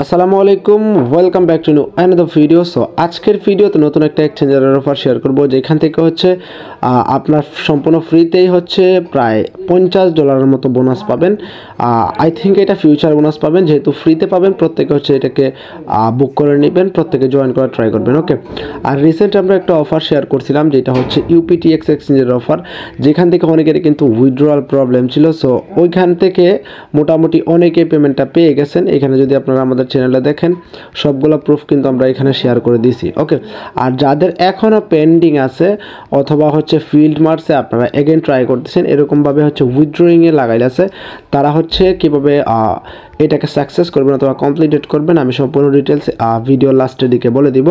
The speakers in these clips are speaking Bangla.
আসসালামু আলাইকুম, welcome back to another video. So আজকের ভিডিওতে নতুন একটা এক্সচেঞ্জারের অফার শেয়ার করব, যেখান থেকে হচ্ছে আপনার সম্পূর্ণ ফ্রিতেই হচ্ছে প্রায় $50 মতো বোনাস পাবেন। আই থিঙ্ক এটা ফিউচার বোনাস পাবেন, যেহেতু ফ্রিতে পাবেন প্রত্যেকে হচ্ছে এটাকে বুক করে নেবেন, প্রত্যেকে জয়েন করার ট্রাই করবেন। ওকে, আর রিসেন্ট আমরা একটা অফার শেয়ার করছিলাম, যেটা হচ্ছে ইউপিটিএক্স এক্সচেঞ্জের অফার, যেখান থেকে অনেকের কিন্তু উইথড্রয়াল প্রবলেম ছিল। সো ওইখান থেকে মোটামুটি অনেকে পেমেন্টটা পেয়ে গেছেন। এখানে যদি আপনারা আমাদের চ্যানেলে দেখেন, সবগুলো প্রুফ কিন্তু আমরা এখানে শেয়ার করে দিছি। ওকে, আর যাদের এখনও পেন্ডিং আছে অথবা হচ্ছে ফিল্ড মার্কসে আপনারা এগেন ট্রাই করতেছেন, এরকমভাবে হচ্ছে উইথড্রয়িংয়ে লাগাইল আছে, তারা হচ্ছে কীভাবে এটাকে সাকসেস করবেন অথবা কমপ্লিটেড করবেন, আমি সম্পূর্ণ ডিটেলস ভিডিও লাস্টের দিকে বলে দিব।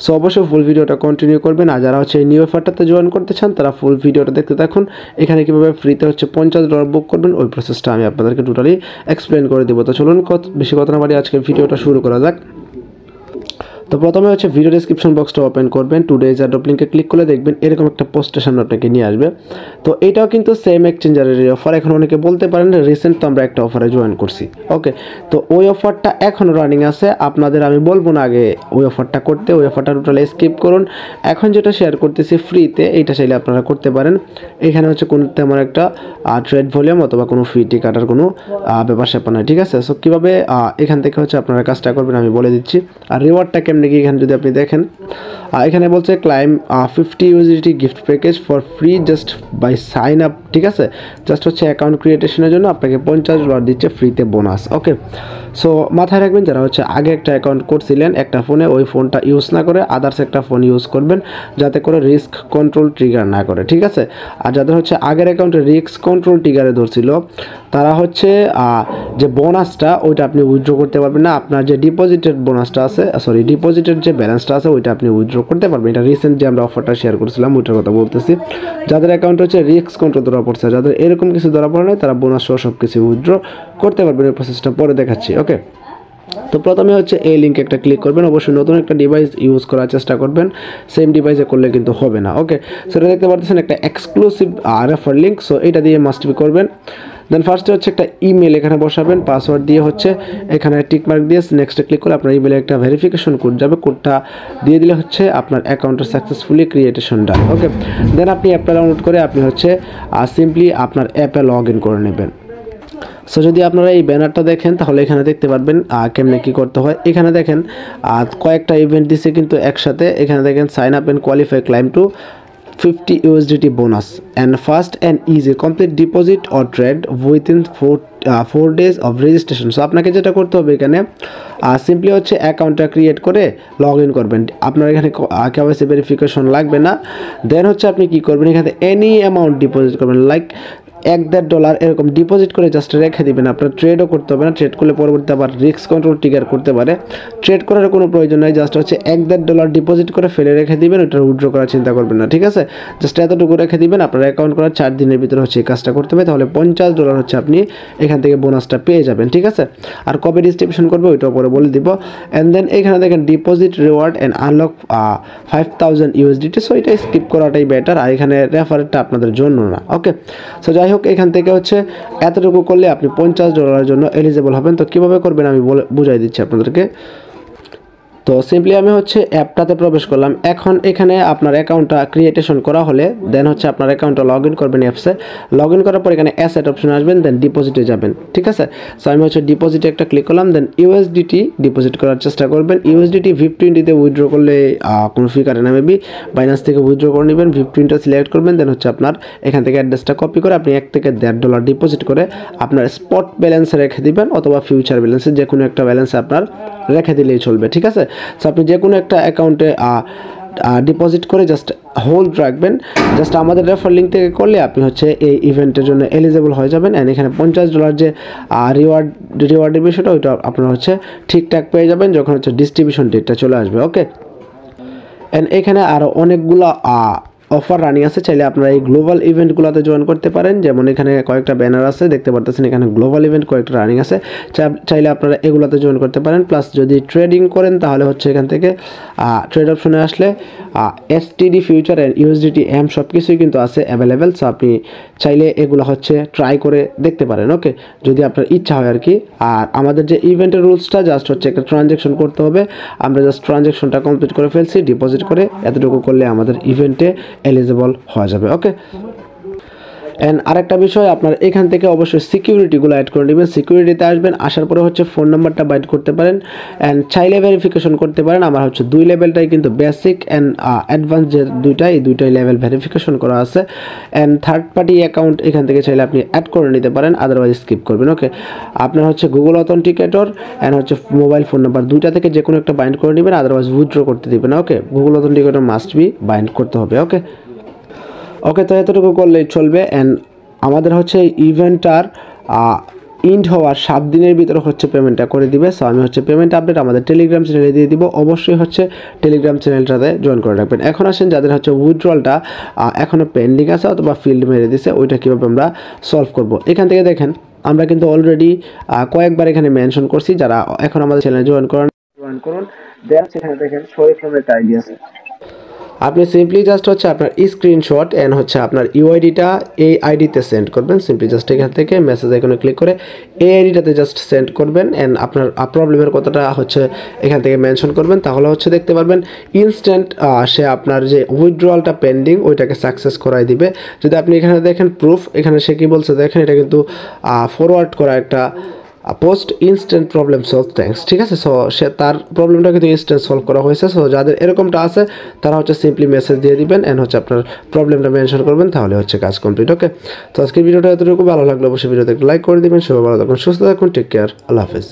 সো অবশ্যই ফুল ভিডিওটা কন্টিনিউ করবেন। আর যারা হচ্ছে এই নিউ অফারটাতে জয়েন করতে চান, তারা ফুল ভিডিওটা দেখতে থাকুন। এখানে কীভাবে ফ্রিতে হচ্ছে $50 বুক করবেন, ওই প্রসেসটা আমি আপনাদেরকে টোটালি এক্সপ্লেন করে দিব। তো চলুন বেশি কথা না বাড়ি আজকের ভিডিওটা শুরু করা যাক। তো প্রথমে হচ্ছে ভিডিও ডেসক্রিপশন বক্সটা ওপেন করবেন, টুডেজ অ্যাডপ লিঙ্কে ক্লিক করে দেখবেন এরকম একটা পোস্টের সামনে আপনাকে নিয়ে আসবে। তো এটাও কিন্তু সেম এক্সচেঞ্জারের অফার। এখন অনেকে বলতে পারেন রিসেন্ট তো আমরা একটা অফারে জয়েন করছি। ওকে, তো ওই অফারটা এখনও রানিং আছে। আপনাদের আমি বলবো না আগে ওই অফারটা করতে, ওই অফারটা টোটালি স্কিপ করুন। এখন যেটা শেয়ার করতেছি ফ্রিতে, এইটা চাইলে আপনারা করতে পারেন। এখানে হচ্ছে কোনো তেমন একটা ট্রেড ভলিউম অথবা কোনো ফি কাটার কোনো ব্যাপার স্যাপার নয়, ঠিক আছে। সো কীভাবে এখান থেকে হচ্ছে আপনারা কাজটা করবেন আমি বলে দিচ্ছি। আর রিওয়ার্ডটা কেমন কি এখানে যদি আপনি দেখেন, এখানে বলছে claim 50 USDT gift package for free just by sign up, ঠিক আছে। জাস্ট হচ্ছে অ্যাকাউন্ট ক্রিয়েটেশনের জন্য আপনাকে $50 দিচ্ছে ফ্রিতে বোনাস। ওকে, সো মাথায় রাখবেন যারা হচ্ছে আগে একটা অ্যাকাউন্ট করছিলেন একটা ফোনে, ওই ফোনটা ইউজ না করে আদার্স একটা ফোন ইউজ করবেন, যাতে করে রিস্ক কন্ট্রোল ট্রিগার না করে, ঠিক আছে। আর যাদের হচ্ছে আগের অ্যাকাউন্টে রিস্ক কন্ট্রোল ট্রিগারে ধরছিল, তারা হচ্ছে যে বোনাসটা ওইটা আপনি উইথড্র করতে পারবেন না। আপনার যে ডিপোজিটেড বোনাসটা আছে, ডিপোজিটের যে ব্যালেন্সটা আছে ওইটা আপনি উইথড্র করতে পারবেন। এটা রিসেন্ট যে আমরা অফারটা শেয়ার করছিলাম ওইটার কথা বলতেছি। যাদের অ্যাকাউন্ট হচ্ছে রিস্ক কন্ট্রোল ধরা পড়ছে, যাদের এরকম কিছু ধরা পড়ে নাই, তারা বোনাস সহ সব কিছু উইথড্র করতে পারবেন। এই প্রসেসটা পরে দেখাচ্ছি। ওকে, তো প্রথমে হচ্ছে এই লিঙ্কে একটা ক্লিক করবেন। অবশ্যই নতুন একটা ডিভাইস ইউজ করার চেষ্টা করবেন, সেম ডিভাইসে করলে কিন্তু হবে না। ওকে, সেটা দেখতে পাচ্ছেন একটা এক্সক্লুসিভ রেফার লিঙ্ক। সো এটা দিয়ে মাস্ট বি করবেন। দেন ফার্স্টে হচ্ছে একটা ইমেল এখানে বসাবেন, পাসওয়ার্ড দিয়ে হচ্ছে এখানে টিকমার্ক দিয়ে নেক্সটে ক্লিক করে আপনার ইমেলে একটা ভেরিফিকেশন কোড যাবে, কোডটা দিয়ে দিলে হচ্ছে আপনার অ্যাকাউন্টের সাকসেসফুলি ক্রিয়েটেশন ডান। ওকে, দেন আপনি অ্যাপটা ডাউনলোড করে আপনি হচ্ছে সিম্পলি আপনার অ্যাপে লগ ইন করে নেবেন। সো যদি আপনারা এই ব্যানারটা দেখেন, তাহলে এখানে দেখতে পারবেন কেমনে কী করতে হয়। এখানে দেখেন কয়েকটা ইভেন্ট দিচ্ছে কিন্তু একসাথে। এখানে দেখেন sign up and qualify claim to 50 USDT bonus and fast and easy complete deposit or trade within 4 days of registration. So আপনাকে যেটা করতে হবে এখানে সিম্পলি হচ্ছে অ্যাকাউন্টটা ক্রিয়েট করে লগ ইন করবেন। আপনার এখানে কেওয়াইসি ভেরিফিকেশন লাগবে না। দেন হচ্ছে আপনি কী করবেন, এখানে এনি অ্যামাউন্ট ডিপোজিট করবেন, লাইক $1-1.5 এরকম ডিপোজিট করে জাস্ট রেখে দিবেন। আপনার ট্রেডও করতে হবে না, ট্রেড করলে পরবর্তী আবার রিস্ক কন্ট্রোল ট্রিগার করতে পারে। ট্রেড করার কোনো প্রয়োজন নেই, জাস্ট হচ্ছে $1-1.5 ডিপোজিট করে ফেলে রেখে দিবেন, ওটা উইথড্র করার চিন্তা করবেন না, ঠিক আছে। জাস্ট এতটুকু রেখে দিবেন। আপনার অ্যাকাউন্ট করার 4 দিনের ভিতরে হচ্ছে এই কাজটা করতে হবে, তাহলে $50 হচ্ছে আপনি এখান থেকে বোনাসটা পেয়ে যাবেন, ঠিক আছে। আর কবে ডিস্ট্রিবিউশন করবে ওইটাও পরে বলে দিব। অ্যান্ড দেন এখানে দেখেন deposit reward and unlock 5000 USDT। So এটা স্কিপ করাটাই বেটার, আর এখানে রেফারেরটা আপনাদের জন্য না। ওকে, সো যাই হোক, এখান থেকে হচ্ছে এতটুকু করলে আপনি $50 জন্য এলিজিবল হবেন। তো কীভাবে করবেন আমি বুঝাই দিচ্ছি আপনাদেরকে। তো সিম্পলি আমি হচ্ছে অ্যাপটাতে প্রবেশ করলাম। এখন এখানে আপনার অ্যাকাউন্টটা ক্রিয়েটেশন করা হলে দেন হচ্ছে আপনার অ্যাকাউন্টটা লগ ইন করবেন অ্যাপসে। লগ ইন করার পর এখানে অ্যাসেট অপশনে আসবেন, দেন ডিপোজিটে যাবেন, ঠিক আছে। সো আমি হচ্ছে ডিপোজিটে একটা ক্লিক করলাম, দেন USDT ডিপোজিট করার চেষ্টা করবেন। USDT VIP20 উইথড্র করলে কোনো ফি কাটে না, মেবি বাইন্যান্স থেকে উইথড্র করে নেবেন। VIP20 সিলেক্ট করবেন, দেন হচ্ছে আপনার এখান থেকে অ্যাড্রেসটা কপি করে আপনি $1-1.5 ডিপোজিট করে আপনার স্পট ব্যালেন্সে রেখে দিবেন, অথবা ফিউচার ব্যালেন্সে যে কোনো একটা ব্যালেন্সে আপনার রেখে দিলেই চলবে, ঠিক আছে। সো আপনি যে কোনো একটা অ্যাকাউন্টে ডিপোজিট করে জাস্ট হোল্ড রাখবেন। জাস্ট আমাদের রেফার লিঙ্ক থেকে করলে আপনি হচ্ছে এই ইভেন্টের জন্য এলিজিবল হয়ে যাবেন। অ্যান্ড এখানে $50 যে রিওয়ার্ডের বিষয়টা ওইটা আপনার হচ্ছে ঠিকঠাক পেয়ে যাবেন যখন হচ্ছে ডিস্ট্রিবিউশন ডেটটা চলে আসবে। ওকে, অ্যান্ড এখানে আরও অনেকগুলো অফার রানিং আছে, চাইলে আপনারা এই গ্লোবাল ইভেন্টগুলোতে জয়েন করতে পারেন। যেমন এখানে কয়েকটা ব্যানার আছে দেখতে পারতেছেন, এখানে গ্লোবাল ইভেন্ট কয়েকটা রানিং আছে, চাইলে আপনারা এগুলোতে জয়েন করতে পারেন। প্লাস যদি ট্রেডিং করেন তাহলে হচ্ছে এখান থেকে ট্রেড অপশনে আসলে STD future and USDT M সব কিছুই কিন্তু আছে অ্যাভেলেবেল। সো আপনি চাইলে এগুলো হচ্ছে ট্রাই করে দেখতে পারেন, ওকে, যদি আপনার ইচ্ছা হয় আর কি। আর আমাদের যে ইভেন্টের রুলসটা জাস্ট হচ্ছে একটা ট্রানজ্যাকশন করতে হবে, আমরা জাস্ট ট্রানজ্যাকশনটা কমপ্লিট করে ফেলছি, ডিপোজিট করে এতটুকু করলে আমাদের ইভেন্টে এলিজিবল হওয়া যাবে, ওকে। অ্যান্ড আরেকটা বিষয়, আপনার এখান থেকে অবশ্যই সিকিউরিটিগুলো অ্যাড করে নেবেন। সিকিউরিটিতে আসবেন, আসার পরে হচ্ছে ফোন নাম্বারটা বাইট করতে পারেন অ্যান্ড চাইলে ভেরিফিকেশন করতে পারেন। আমার হচ্ছে 2 লেভেলটাই কিন্তু বেসিক অ্যান্ড অ্যাডভান্স, যে এই দুইটাই লেভেল ভেরিফিকেশন করা আছে। অ্যান্ড থার্ড পার্টি অ্যাকাউন্ট এখান থেকে চাইলে আপনি অ্যাড করে নিতে পারেন, আদারওয়াইজ স্কিপ করবেন, ওকে। আপনার হচ্ছে গুগল অথেন্টিকেটর অ্যান্ড হচ্ছে মোবাইল ফোন নাম্বার, দুইটা থেকে যে কোনো একটা বাইন্ড করে নেবেন, আদারওয়াইজ উইথড্র করতে দিবেন না, okay. Google Authenticator must be bind করতে হবে, ওকে। তো এতটুকু করলেই চলবে। অ্যান্ড আমাদের হচ্ছে ইভেন্টটার ইন্ড হওয়ার 7 দিনের ভিতরে হচ্ছে পেমেন্টটা করে দিবে। সো আমি হচ্ছে পেমেন্ট আপডেট আমাদের টেলিগ্রাম চ্যানেলে দিয়ে দিব, অবশ্যই হচ্ছে টেলিগ্রাম চ্যানেলটাতে জয়েন করে রাখবেন। এখন আসেন যাদের হচ্ছে উইথড্রলটা এখনও পেন্ডিং আছে অথবা ফিল্ড মেরে দিছে, ওইটা কীভাবে আমরা সলভ করব। এখান থেকে দেখেন আমরা কিন্তু অলরেডি কয়েকবার এখানে মেনশন করছি, যারা এখন আমাদের চ্যানেলে জয়েন করুন। দেন সেখানে দেখেন শরীফ নামের একটা আইডি আছে, আপনি সিম্পলি জাস্ট হচ্ছে আপনার স্ক্রিনশট অ্যান্ড হচ্ছে আপনার ইউআইডিটা এই আইডিতে সেন্ড করবেন। সিম্পলি জাস্ট এখান থেকে মেসেজ আইকনে ক্লিক করে এই আইডিটাতে জাস্ট সেন্ড করবেন অ্যান্ড আপনার প্রবলেমের কথাটা হচ্ছে এখান থেকে মেনশন করবেন। তাহলে হচ্ছে দেখতে পারবেন ইনস্ট্যান্ট সে আপনার যে উইথড্রয়ালটা পেন্ডিং ওইটাকে সাকসেস করাই দিবে। যদি আপনি এখানে দেখেন প্রুফ, এখানে সে কী বলছে দেখেন, এটা কিন্তু ফরওয়ার্ড করা একটা post, instant problem solve thanks, ঠিক আছে। সো সে তার প্রবলেমটা কিন্তু ইনস্ট্যান্ট সলভ করা হয়েছে। সো যাদের এরকমটা আছে তারা হচ্ছে সিম্পলি মেসেজ দিয়ে দিবেন অ্যান্ড হচ্ছে আপনার প্রবলেমটা মেনশন করবেন, তাহলে হচ্ছে কাজ কমপ্লিট, ওকে। তো আজকের ভিডিওটা এতটুকু, ভালো লাগলো অবশ্যই ভিডিওতে একটা লাইক করে দিবেন। সবাই ভালো থাকুন, সুস্থ থাকুন, টেক কেয়ার, আল্লাহ হাফেজ।